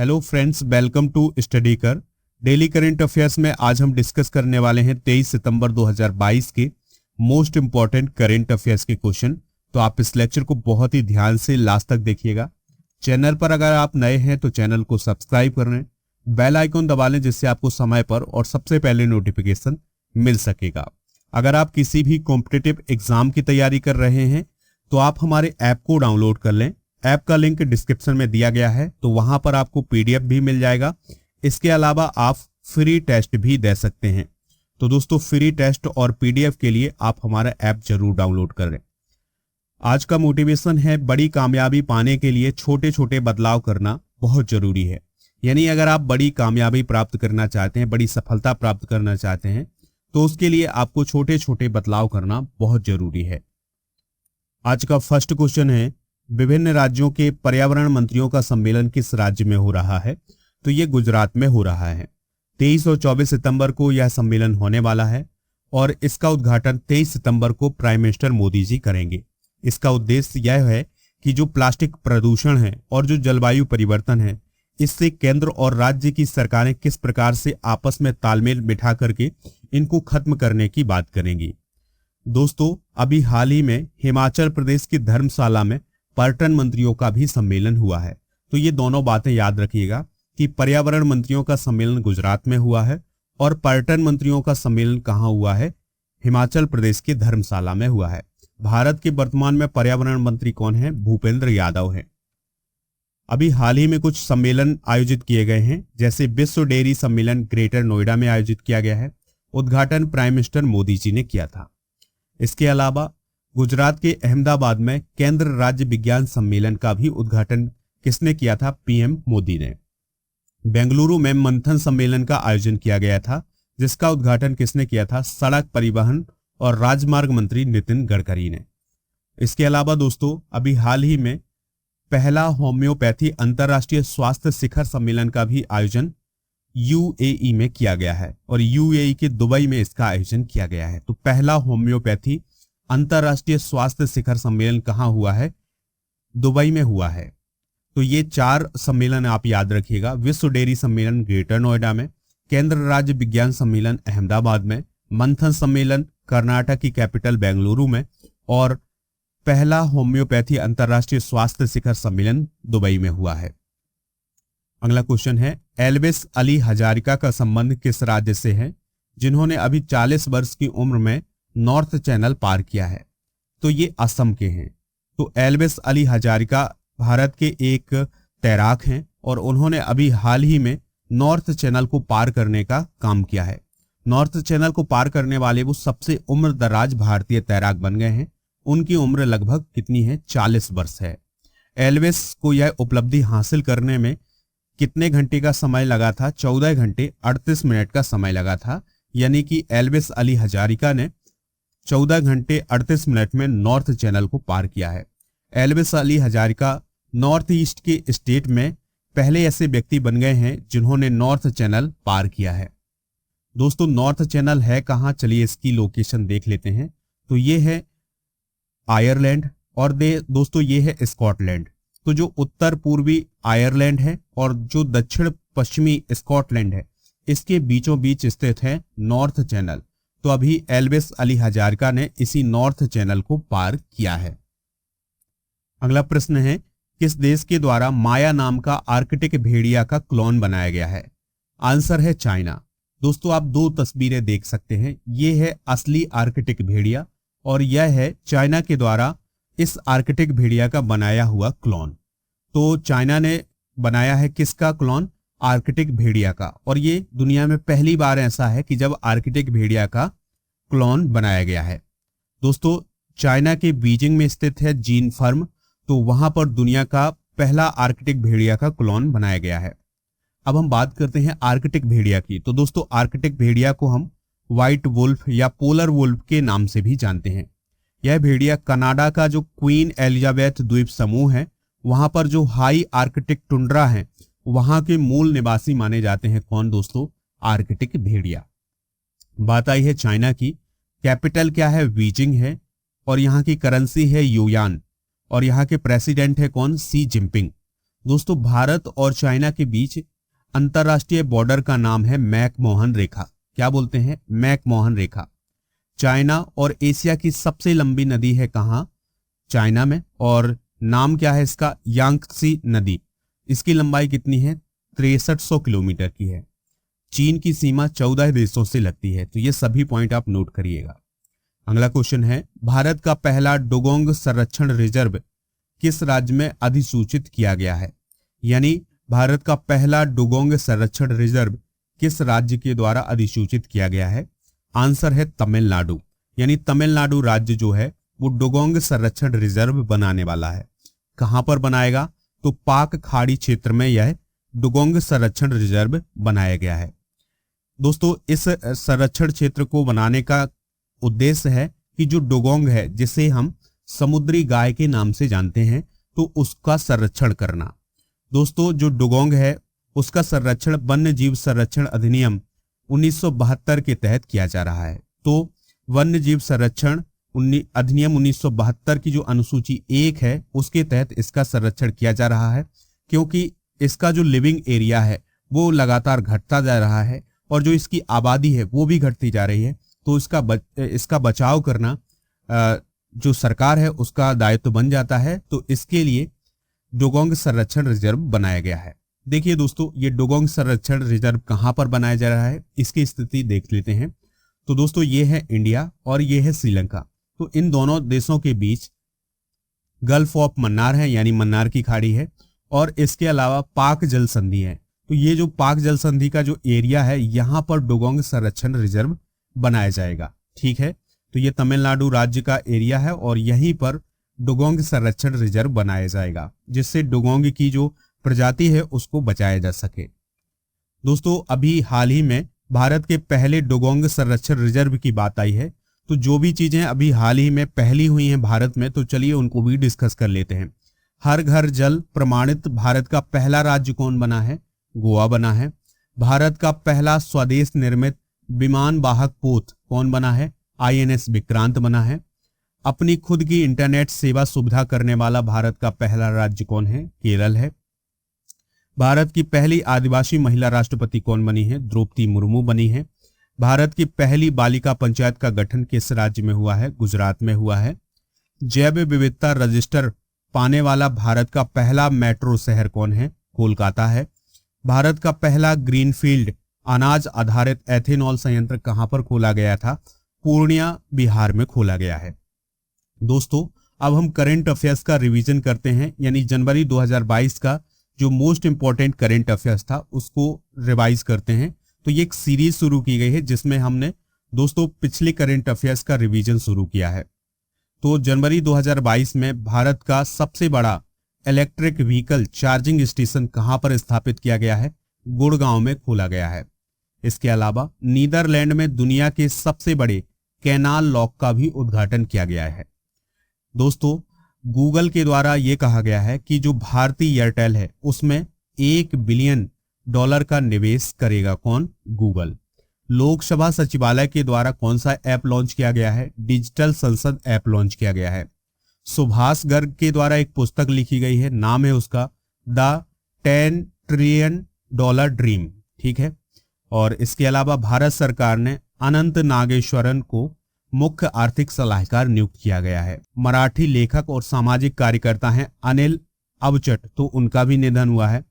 Hello friends, welcome to study कर। Daily current affairs में आज हम डिस्कस करने वाले हैं 23 सितंबर 2022 के मोस्ट इंपॉर्टेंट करंट अफेयर्स के क्वेश्चन। तो आप इस लेक्चर को बहुत ही ध्यान से लास्ट तक देखिएगा। चैनल पर अगर आप नए हैं तो चैनल को सब्सक्राइब कर लें, बेल आइकन दबा लें जिससे आपको समय पर और सबसे पहले नोटिफिकेशन मिल सकेगा। अगर आप किसी भी कॉम्पिटिटिव एग्जाम की तैयारी कर रहे हैं तो आप हमारे ऐप को डाउनलोड कर लें। ऐप का लिंक डिस्क्रिप्शन में दिया गया है, तो वहां पर आपको पीडीएफ भी मिल जाएगा। इसके अलावा आप फ्री टेस्ट भी दे सकते हैं। तो दोस्तों, फ्री टेस्ट और पीडीएफ के लिए आप हमारा ऐप जरूर डाउनलोड कर लें। आज का मोटिवेशन है, बड़ी कामयाबी पाने के लिए छोटे छोटे बदलाव करना बहुत जरूरी है। यानी अगर आप बड़ी कामयाबी प्राप्त करना चाहते हैं, बड़ी सफलता प्राप्त करना चाहते हैं, तो उसके लिए आपको छोटे छोटे बदलाव करना बहुत जरूरी है। आज का फर्स्ट क्वेश्चन है, विभिन्न राज्यों के पर्यावरण मंत्रियों का सम्मेलन किस राज्य में हो रहा है? तो ये गुजरात में हो रहा है। 23 और 24 सितंबर को यह सम्मेलन होने वाला है और इसका उद्घाटन 23 सितंबर को प्राइम मिनिस्टर मोदी जी करेंगे। इसका उद्देश्य यह है कि जो प्लास्टिक प्रदूषण है और जो जलवायु परिवर्तन है, इससे केंद्र और राज्य की सरकारें किस प्रकार से आपस में तालमेल बिठा करके इनको खत्म करने की बात करेंगी। दोस्तों, अभी हाल ही में हिमाचल प्रदेश की धर्मशाला में पर्यटन मंत्रियों का भी सम्मेलन हुआ है। तो ये दोनों बातें याद रखिएगा कि पर्यावरण मंत्रियों का सम्मेलन गुजरात में हुआ है और पर्यटन मंत्रियों का सम्मेलन कहाँ हुआ है? हिमाचल प्रदेश के धर्मशाला में हुआ है। भारत के वर्तमान में पर्यावरण मंत्री कौन है? भूपेंद्र यादव है। अभी हाल ही में कुछ सम्मेलन आयोजित किए गए हैं, जैसे विश्व डेयरी सम्मेलन ग्रेटर नोएडा में आयोजित किया गया है। उद्घाटन प्राइम मिनिस्टर मोदी जी ने किया था। इसके अलावा गुजरात के अहमदाबाद में केंद्र राज्य विज्ञान सम्मेलन का भी उद्घाटन किसने किया था? पीएम मोदी ने। बेंगलुरु में मंथन सम्मेलन का आयोजन किया गया था, जिसका उद्घाटन किसने किया था? सड़क परिवहन और राजमार्ग मंत्री नितिन गडकरी ने। इसके अलावा दोस्तों, अभी हाल ही में पहला होम्योपैथी अंतर्राष्ट्रीय स्वास्थ्य शिखर सम्मेलन का भी आयोजन यूएई में किया गया है और यूएई के दुबई में इसका आयोजन किया गया है। तो पहला होम्योपैथी अंतर्राष्ट्रीय स्वास्थ्य शिखर सम्मेलन कहाँ हुआ है? दुबई में हुआ है। तो ये 4 सम्मेलन आप याद रखिएगा। विश्व डेयरी सम्मेलन ग्रेटर नोएडा में, केंद्र राज्य विज्ञान सम्मेलन अहमदाबाद में, मंथन सम्मेलन कर्नाटक की कैपिटल बेंगलुरु में और पहला होम्योपैथी अंतर्राष्ट्रीय स्वास्थ्य शिखर सम्मेलन दुबई में हुआ है। अगला क्वेश्चन है, एल्विस अली हजारिका का संबंध किस राज्य से है, जिन्होंने अभी 40 वर्ष की उम्र में नॉर्थ चैनल पार किया है? तो ये असम के हैं। तो एल्विस अली हजारिका भारत के एक तैराक हैं और उन्होंने अभी हाल ही में नॉर्थ चैनल को पार करने का काम किया है। नॉर्थ चैनल को पार करने वाले वो सबसे उम्र दराज भारतीय तैराक बन गए हैं। उनकी उम्र लगभग कितनी है? 40 वर्ष है। एल्विस को यह उपलब्धि हासिल करने में कितने घंटे का समय लगा था? 14 घंटे 38 मिनट का समय लगा था। यानी कि एल्विस अली हजारिका ने 14 घंटे 38 मिनट में नॉर्थ चैनल को पार किया है। Elvis Ali Hazarika north east के स्टेट में पहले ऐसे व्यक्ति बन गए हैं जिन्होंने नॉर्थ चैनल पार किया है। दोस्तों, नॉर्थ चैनल है कहाँ? चलिए इसकी लोकेशन देख लेते हैं। तो ये है आयरलैंड और दोस्तों ये है स्कॉटलैंड। तो जो उत्तर पूर्वी आयरलैंड है और जो दक्षिण पश्चिमी स्कॉटलैंड है, इसके बीचों बीच स्थित है नॉर्थ चैनल। तो अभी एल्विस अली हजारिका ने इसी नॉर्थ चैनल को पार किया है। अगला प्रश्न है, किस देश के द्वारा माया नाम का आर्कटिक भेड़िया का क्लोन बनाया गया है? आंसर है चाइना। दोस्तों, आप 2 तस्वीरें देख सकते हैं। ये है असली आर्कटिक भेड़िया और यह है चाइना के द्वारा इस आर्कटिक भेड़िया का बनाया हुआ क्लोन। तो चाइना ने बनाया है किसका क्लोन? आर्कटिक भेड़िया का। और ये दुनिया में पहली बार ऐसा है कि जब आर्कटिक भेड़िया का क्लोन बनाया गया है। दोस्तों, चाइना के बीजिंग में स्थित है जीन फर्म। तो वहां पर दुनिया का पहला आर्कटिक भेड़िया का क्लोन बनाया गया है। अब हम बात करते हैं आर्कटिक भेड़िया की। तो दोस्तों, आर्कटिक भेड़िया को हम व्हाइट वुल्फ या पोलर वुल्फ के नाम से भी जानते हैं। यह भेड़िया कनाडा का जो क्वीन एलिजाबेथ द्वीप समूह है, वहां पर जो हाई आर्कटिक टुंड्रा है, वहां के मूल निवासी माने जाते हैं। कौन दोस्तों? आर्कटिक भेड़िया। बात आई है चाइना की। कैपिटल क्या है? बीजिंग है और यहाँ की करेंसी है युआन और यहाँ के प्रेसिडेंट है कौन? सी जिनपिंग। दोस्तों भारत और चाइना के बीच अंतरराष्ट्रीय बॉर्डर का नाम है मैकमोहन रेखा। क्या बोलते हैं? मैकमोहन रेखा। चाइना और एशिया की सबसे लंबी नदी है कहाँ? चाइना में। और नाम क्या है इसका? यांगत्सी नदी। इसकी लंबाई कितनी है? 6300 किलोमीटर की है। चीन की सीमा 14 देशों से लगती है। तो ये सभी पॉइंट आप नोट करिएगा। अगला क्वेश्चन है, भारत का पहला डुगोंग संरक्षण रिजर्व किस राज्य में अधिसूचित किया गया है? यानी भारत का पहला डुगोंग संरक्षण रिजर्व किस राज्य के द्वारा अधिसूचित किया गया है? आंसर है तमिलनाडु। यानी तमिलनाडु राज्य जो है वो डुगोंग संरक्षण रिजर्व बनाने वाला है। कहां पर बनाएगा? तो पाक खाड़ी क्षेत्र में यह डुगोंग संरक्षण रिजर्व बनाया गया है। दोस्तों इस संरक्षण क्षेत्र को बनाने का उद्देश्य है कि जो डुगोंग है, जिसे हम समुद्री गाय के नाम से जानते हैं, तो उसका संरक्षण करना। दोस्तों जो डुगोंग है उसका संरक्षण वन्य जीव संरक्षण अधिनियम 1972 के तहत किया जा रहा है। तो वन्य जीव संरक्षण अधिनियम 1972 की जो अनुसूची 1 है उसके तहत इसका संरक्षण किया जा रहा है, क्योंकि इसका जो लिविंग एरिया है वो लगातार घटता जा रहा है और जो इसकी आबादी है वो भी घटती जा रही है। तो इसका बचाव करना जो सरकार है उसका दायित्व बन जाता है। तो इसके लिए डुगोंग संरक्षण रिजर्व बनाया गया है। देखिए दोस्तों, ये डुगोंग संरक्षण रिजर्व कहां पर बनाया जा रहा है, इसकी स्थिति देख लेते हैं। तो दोस्तों ये है इंडिया और ये है श्रीलंका। तो इन दोनों देशों के बीच गल्फ ऑफ मन्नार है, यानी मन्नार की खाड़ी है, और इसके अलावा पाक जल संधि है। तो ये जो पाक जल संधि का जो एरिया है, यहां पर डुगोंग संरक्षण रिजर्व बनाया जाएगा। ठीक है, तो ये तमिलनाडु राज्य का एरिया है और यहीं पर डुगोंग संरक्षण रिजर्व बनाया जाएगा, जिससे डुगोंग की जो प्रजाति है उसको बचाया जा सके। दोस्तों अभी हाल ही में भारत के पहले डुगोंग संरक्षण रिजर्व की बात आई है। तो जो भी चीजें अभी हाल ही में पहली हुई हैं भारत में, तो चलिए उनको भी डिस्कस कर लेते हैं। हर घर जल प्रमाणित भारत का पहला राज्य कौन बना है? गोवा बना है। भारत का पहला स्वदेश निर्मित विमान वाहक पोत कौन बना है? INS विक्रांत बना है। अपनी खुद की इंटरनेट सेवा सुविधा करने वाला भारत का पहला राज्य कौन है? केरल है। भारत की पहली आदिवासी महिला राष्ट्रपति कौन बनी है? द्रौपदी मुर्मू बनी है। भारत की पहली बालिका पंचायत का गठन किस राज्य में हुआ है? गुजरात में हुआ है। जैव विविधता रजिस्टर पाने वाला भारत का पहला मेट्रो शहर कौन है? कोलकाता है। भारत का पहला ग्रीनफील्ड अनाज आधारित एथेनॉल संयंत्र कहां पर खोला गया था? पूर्णिया बिहार में खोला गया है। दोस्तों अब हम करंट अफेयर्स का रिवीजन करते हैं, यानी जनवरी 2022 का जो मोस्ट इंपॉर्टेंट करंट अफेयर्स था उसको रिवाइज करते हैं। तो ये एक सीरीज शुरू की गई है जिसमें हमने दोस्तों पिछले करंट अफेयर्स का रिवीजन शुरू किया है। तो जनवरी 2022 में भारत का सबसे बड़ा इलेक्ट्रिक व्हीकल चार्जिंग स्टेशन कहां पर स्थापित किया गया है? गुड़गांव में खोला गया है। इसके अलावा नीदरलैंड में दुनिया के सबसे बड़े कैनाल लॉक का भी उद्घाटन किया गया है। दोस्तों गूगल के द्वारा यह कहा गया है कि जो भारतीय एयरटेल है उसमें $1 बिलियन का निवेश करेगा कौन? गूगल। लोकसभा सचिवालय के द्वारा कौन सा ऐप लॉन्च किया गया है? डिजिटल संसद ऐप लॉन्च किया गया है। सुभाष गर्ग के द्वारा एक पुस्तक लिखी गई है, नाम है उसका द $10 ट्रिलियन ड्रीम। ठीक है, और इसके अलावा भारत सरकार ने अनंत नागेश्वरन को मुख्य आर्थिक सलाहकार नियुक्त किया गया है। मराठी लेखक और सामाजिक कार्यकर्ता हैं अनिल अवचट, तो उनका भी निधन हुआ है।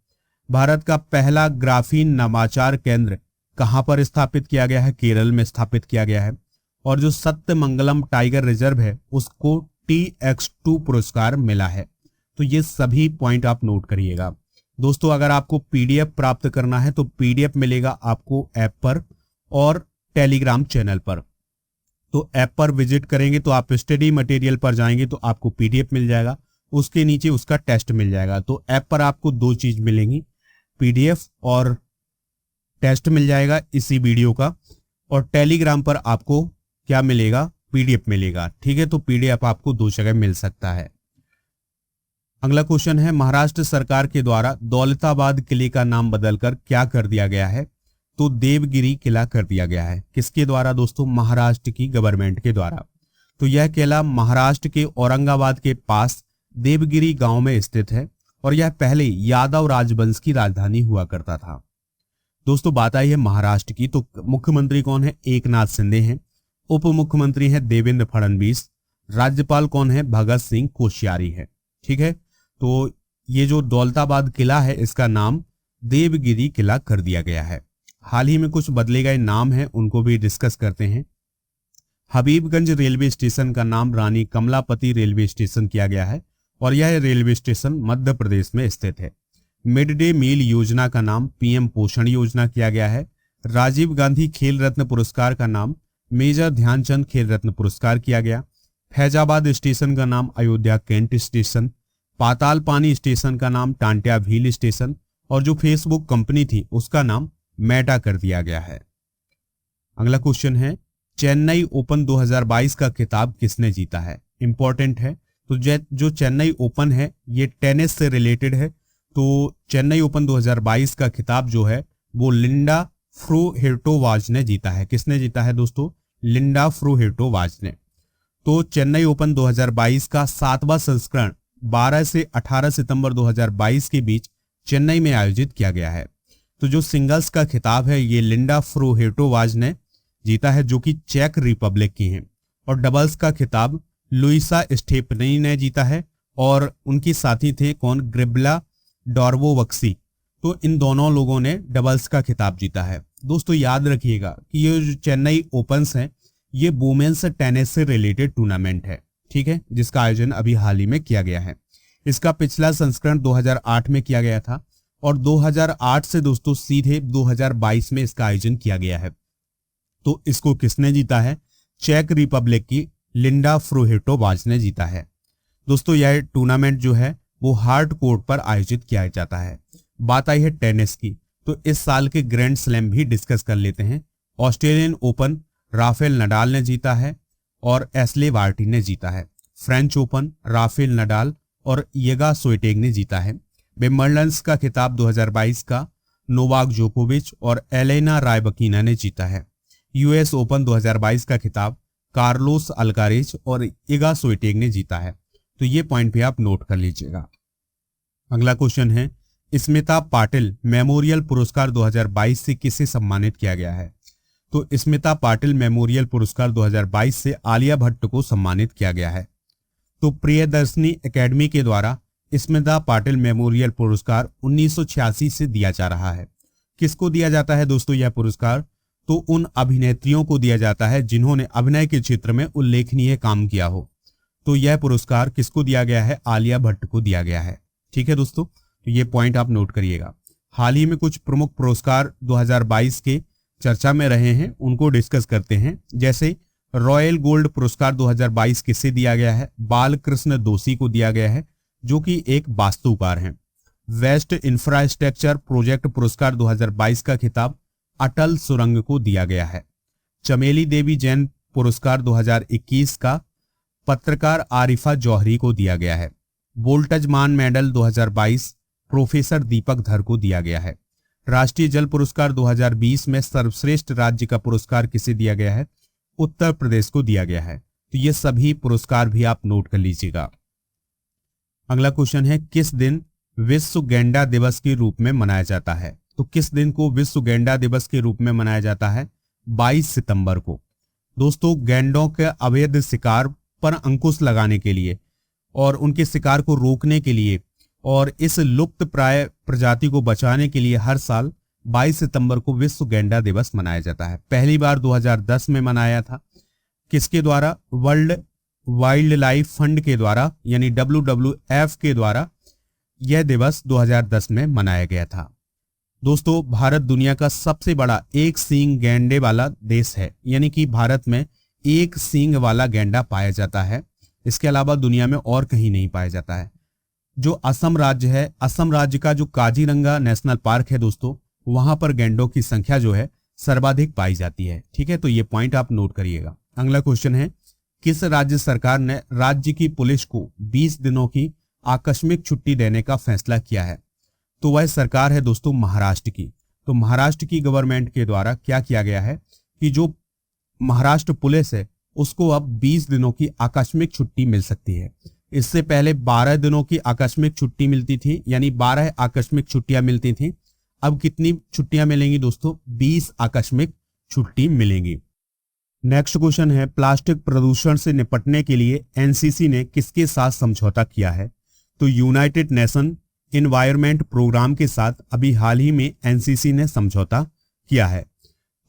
भारत का पहला ग्राफीन नवाचार केंद्र कहां पर स्थापित किया गया है? केरल में स्थापित किया गया है। और जो सत्यमंगलम टाइगर रिजर्व है उसको TX2 पुरस्कार मिला है। तो ये सभी पॉइंट आप नोट करिएगा। दोस्तों अगर आपको PDF प्राप्त करना है तो PDF मिलेगा आपको ऐप पर और टेलीग्राम चैनल पर। तो ऐप पर विजिट करेंगे तो आप स्टडी मटेरियल पर जाएंगे तो आपको PDF मिल जाएगा, उसके नीचे उसका टेस्ट मिल जाएगा। तो ऐप पर आपको दो चीज मिलेंगी, PDF और टेस्ट मिल जाएगा इसी वीडियो का, और टेलीग्राम पर आपको क्या मिलेगा? PDF मिलेगा। ठीक है, तो PDF आपको दो जगह मिल सकता है। अगला क्वेश्चन है, महाराष्ट्र सरकार के द्वारा दौलताबाद किले का नाम बदलकर क्या कर दिया गया है? तो देवगिरी किला कर दिया गया है। किसके द्वारा दोस्तों? महाराष्ट्र की गवर्नमेंट के द्वारा। तो यह किला महाराष्ट्र के औरंगाबाद के पास देवगिरी गांव में स्थित है और यह पहले यादव राजवंश की राजधानी हुआ करता था। दोस्तों बात आई है महाराष्ट्र की, तो मुख्यमंत्री कौन है? एकनाथ शिंदे हैं। उप मुख्यमंत्री हैं देवेंद्र फडणवीस। राज्यपाल कौन है? भगत सिंह कोश्यारी है। ठीक है, तो ये जो दौलताबाद किला है इसका नाम देवगिरी किला कर दिया गया है। हाल ही में कुछ बदले गए नाम हैं, उनको भी डिस्कस करते हैं। हबीबगंज रेलवे स्टेशन का नाम रानी कमलापति रेलवे स्टेशन किया गया है और यह रेलवे स्टेशन मध्य प्रदेश में स्थित है। मिड डे मील योजना का नाम पीएम पोषण योजना किया गया है। राजीव गांधी खेल रत्न पुरस्कार का नाम मेजर ध्यानचंद खेल रत्न पुरस्कार किया गया। फैजाबाद स्टेशन का नाम अयोध्या कैंट स्टेशन। पाताल पानी स्टेशन का नाम टांट्या भील स्टेशन और जो फेसबुक कंपनी थी उसका नाम मेटा कर दिया गया है। अगला क्वेश्चन है, चेन्नई ओपन 2022 का खिताब किसने जीता है? इंपॉर्टेंट है। तो जो चेन्नई ओपन है ये टेनिस से रिलेटेड है। तो चेन्नई ओपन 2022 का खिताब जो है वो लिंडा फ्रुहेटोवाज ने जीता है। किसने जीता है दोस्तों? लिंडा फ्रुहेटोवाज ने। तो चेन्नई ओपन 2022 का 7वां संस्करण 12 से 18 सितंबर 2022 के बीच चेन्नई में आयोजित किया गया है। तो जो सिंगल्स का खिताब है ये लिंडा फ्रुहेटोवाज ने जीता है, जो कि चेक रिपब्लिक की हैं। और डबल्स का खिताब लुइसा स्टेफनी ने जीता है और उनकी साथी थे कौन? ग्रिब्ला डॉर्वोवस्की। तो इन दोनों लोगों ने डबल्स का खिताब जीता है। दोस्तों याद रखिएगा कि ये जो चेन्नई ओपन्स हैं ये वुमेन्स टेनिस से रिलेटेड टूर्नामेंट है। ठीक है, जिसका आयोजन अभी हाल ही में किया गया है। इसका पिछला संस्करण 2008 में किया गया था और 2008 से दोस्तों सीधे 2022 में इसका आयोजन किया गया है। तो इसको किसने जीता है? चेक रिपब्लिक की लिंडा फ्रुहेटोवाज ने जीता है। दोस्तों यह टूर्नामेंट जो है वो हार्ड कोर्ट पर आयोजित किया जाता है। बात आई है टेनिस की, तो इस साल के ग्रैंड स्लैम भी डिस्कस कर लेते हैं। ऑस्ट्रेलियन ओपन राफेल नडाल ने जीता है और एस्ले वार्टी ने जीता है। फ्रेंच ओपन राफेल नडाल और येगा स्विएटेक ने जीता है। विंबलडन का खिताब 2022 का नोवाक जोकोविच और एलेना रायबकीना ने जीता है। यूएस ओपन 2022 का खिताब कार्लोस अल्कारेज और येगा स्विएटेक ने जीता है। तो ये पॉइंट भी आप नोट कर लीजिएगा। अगला क्वेश्चन है, स्मिता पाटिल मेमोरियल पुरस्कार 2022 से किसे सम्मानित किया गया है? तो स्मिता पाटिल मेमोरियल पुरस्कार 2022 से आलिया भट्ट को सम्मानित किया गया है। तो प्रियदर्शनी एकेडमी के द्वारा स्मिता पाटिल मेमोरियल पुरस्कार 1986 से दिया जा रहा है। किसको दिया जाता है दोस्तों यह पुरस्कार? तो उन अभिनेत्रियों को दिया जाता है जिन्होंने अभिनय के क्षेत्र में उल्लेखनीय काम किया हो। तो यह पुरस्कार किसको दिया गया है? आलिया भट्ट को दिया गया है। ठीक है दोस्तों, तो ये पॉइंट आप नोट करिएगा। हाल ही में कुछ प्रमुख पुरस्कार 2022 के चर्चा में रहे हैं, उनको डिस्कस करते हैं। जैसे रॉयल गोल्ड पुरस्कार 2022 किसे दिया गया है? बालकृष्ण दोषी को दिया गया है, जो कि एक वास्तुकार हैं। वेस्ट इंफ्रास्ट्रक्चर प्रोजेक्ट पुरस्कार 2022 का खिताब अटल सुरंग को दिया गया है। चमेली देवी जैन पुरस्कार 2021 का पत्रकार आरिफा जौहरी को दिया गया है। वोल्टज मान मेडल 2022 प्रोफेसर दीपक धर को दिया गया है। राष्ट्रीय जल पुरस्कार 2020 में सर्वश्रेष्ठ राज्य का पुरस्कार किसे दिया गया है? उत्तर प्रदेश को दिया गया है। तो ये सभी पुरस्कार भी आप नोट कर लीजिएगा। अगला क्वेश्चन है, किस दिन विश्व गैंडा दिवस के रूप में मनाया जाता है? तो किस दिन को विश्व गैंडा दिवस के रूप में मनाया जाता है? 22 सितंबर को। दोस्तों गैंडों के अवैध शिकार पर अंकुश लगाने के लिए और उनके शिकार को रोकने के लिए और इस लुप्त प्राय प्रजाति को बचाने के लिए हर साल 22 सितंबर को विश्व गैंडा दिवस मनाया जाता है। पहली बार 2010 में मनाया था। किसके द्वारा? वर्ल्ड वाइल्ड लाइफ फंड के द्वारा, यानी WWF के द्वारा यह दिवस 2010 में मनाया गया था। दोस्तों भारत दुनिया का सबसे बड़ा एक सींग गैंडे वाला देश है, यानी कि भारत में एक सींग वाला गैंडा पाया जाता है। इसके अलावा दुनिया में और कहीं नहीं पाया जाता है। जो असम राज्य है, असम राज्य का जो काजीरंगा नेशनल पार्क है दोस्तों, वहां पर गैंडों की संख्या जो है सर्वाधिक पाई जाती है। ठीक है, तो ये पॉइंट आप नोट करिएगा। अगला क्वेश्चन है, किस राज्य सरकार ने राज्य की पुलिस को 20 दिनों की आकस्मिक छुट्टी देने का फैसला किया है? तो वह सरकार है दोस्तों महाराष्ट्र की। तो महाराष्ट्र की गवर्नमेंट के द्वारा क्या किया गया है कि जो महाराष्ट्र पुलिस है उसको अब 20 दिनों की आकस्मिक छुट्टी मिल सकती है। इससे पहले 12 दिनों की आकस्मिक छुट्टी मिलती थी, यानी 12 आकस्मिक छुट्टियां मिलती थी। अब कितनी छुट्टियां मिलेंगी दोस्तों? 20 आकस्मिक छुट्टी मिलेंगी। नेक्स्ट क्वेश्चन है, प्लास्टिक प्रदूषण से निपटने के लिए एनसीसी ने किसके साथ समझौता किया है? तो यूनाइटेड नेशन एनवायरनमेंट प्रोग्राम के साथ अभी हाल ही में एनसीसी ने समझौता किया है।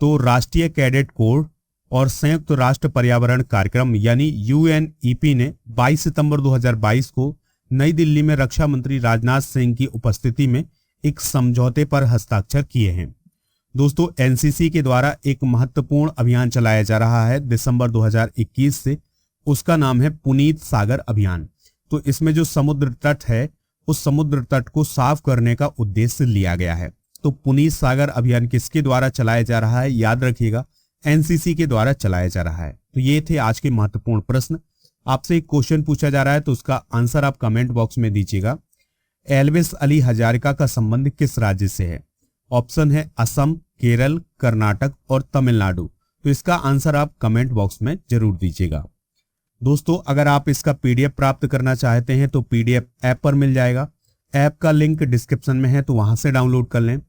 तो राष्ट्रीय कैडेट कोर और संयुक्त राष्ट्र पर्यावरण कार्यक्रम यानी यूएनईपी ने 22 सितंबर 2022 को नई दिल्ली में रक्षा मंत्री राजनाथ सिंह की उपस्थिति में एक समझौते पर हस्ताक्षर किए हैं। दोस्तों, एनसीसी के द्वारा एक महत्वपूर्ण अभियान चलाया जा रहा है दिसंबर 2021 से। उसका नाम है पुनीत सागर अभियान। तो इसमें जो समुद्र तट है, उस समुद्र तट को साफ करने का उद्देश्य लिया गया है। तो पुनीत सागर अभियान किसके द्वारा चलाया जा रहा है? याद रखिएगा, एनसीसी के द्वारा चलाया जा रहा है। तो ये थे आज के महत्वपूर्ण प्रश्न। आपसे एक क्वेश्चन पूछा जा रहा है, तो उसका आंसर आप कमेंट बॉक्स में दीजिएगा। एल्विस अली हजारिका का संबंध किस राज्य से है? ऑप्शन है असम, केरल, कर्नाटक और तमिलनाडु। तो इसका आंसर आप कमेंट बॉक्स में जरूर दीजिएगा। दोस्तों, अगर आप इसका पीडीएफ प्राप्त करना चाहते हैं तो पीडीएफ ऐप पर मिल जाएगा। ऐप का लिंक डिस्क्रिप्शन में है, तो वहां से डाउनलोड कर लें।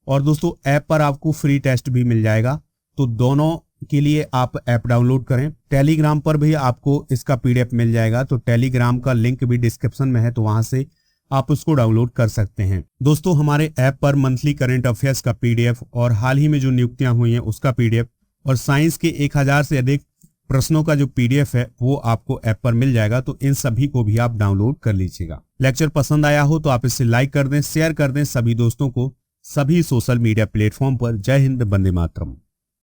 और दोस्तों, ऐप पर आपको फ्री टेस्ट भी मिल जाएगा, तो दोनों के लिए आप ऐप डाउनलोड करें। टेलीग्राम पर भी आपको इसका पीडीएफ मिल जाएगा, तो टेलीग्राम का लिंक भी डिस्क्रिप्शन में है, तो वहां से आप उसको डाउनलोड कर सकते हैं। दोस्तों, हमारे ऐप पर मंथली करंट अफेयर्स का पीडीएफ और हाल ही में जो नियुक्तियां हुई हैं उसका पीडीएफ और साइंस के 1000 से अधिक प्रश्नों का जो पीडीएफ है वो आपको ऐप पर मिल जाएगा। तो इन सभी को भी आप डाउनलोड कर लीजिएगा। लेक्चर पसंद आया हो तो आप इसे लाइक कर दें, शेयर कर दें सभी दोस्तों को, सभी सोशल मीडिया प्लेटफॉर्म पर। जय हिंद, वंदे मातरम।